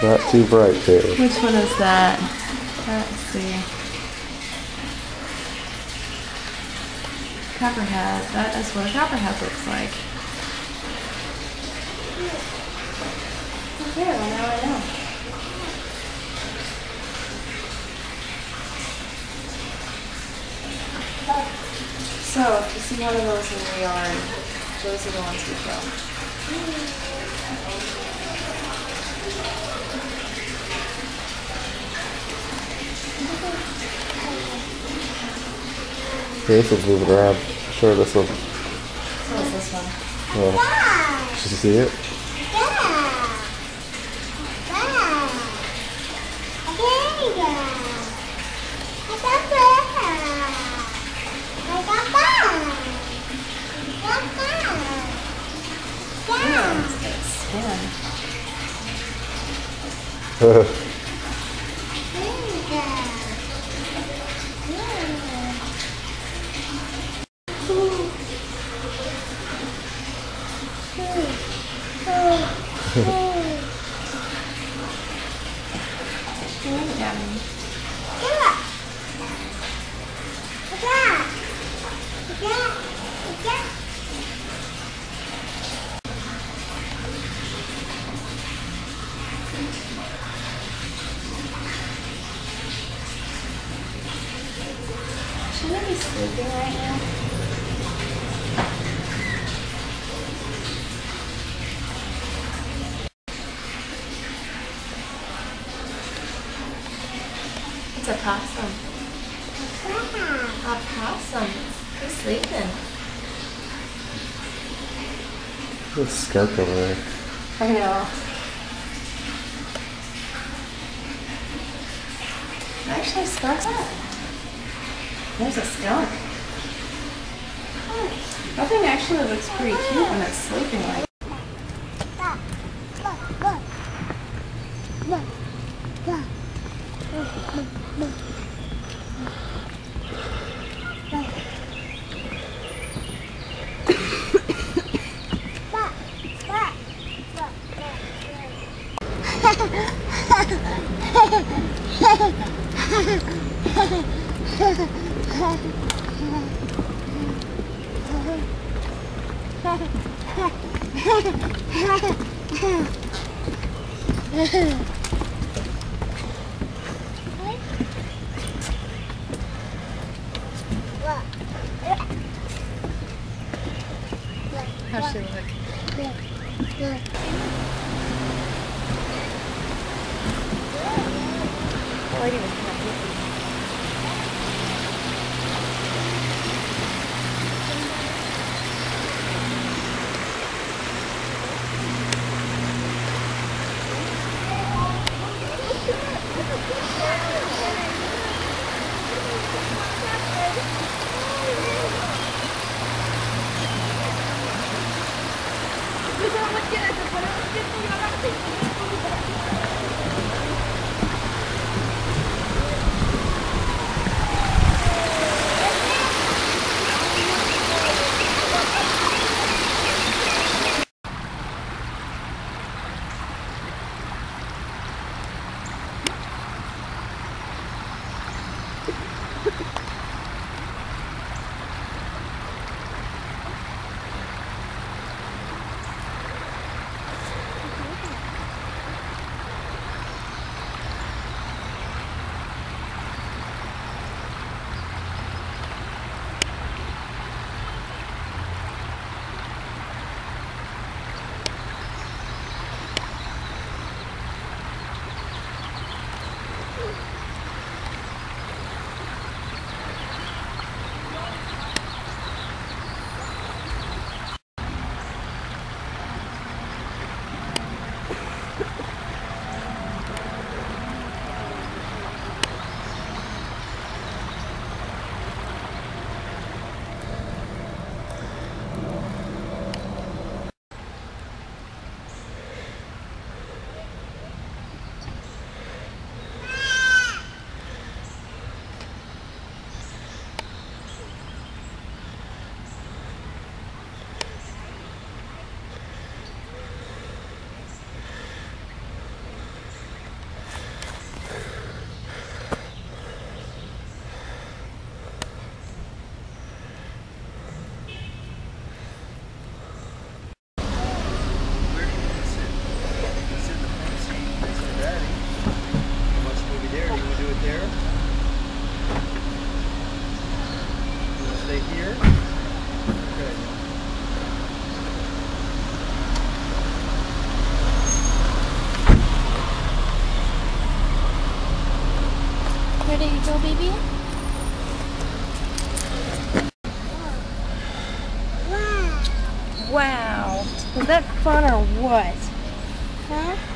Not too bright there. Which one is that? Let's see. Copperhead. That is what a copperhead looks like. Okay, well now I know. So, if you see one of those in your yard, those are the ones we kill. Yeah, this one's moving around. Sure, this one. So is this one. Yeah. Did you see it? Should I be sleeping right now? It's a possum. A possum. He's sleeping. There's a skunk over there. I know. Actually, skunk's up. There's a skunk. That thing actually looks pretty cute when it's sleeping like. How's she look? That lady was kind of hippie. ready to go, baby? Wow. Was that fun or what? Huh?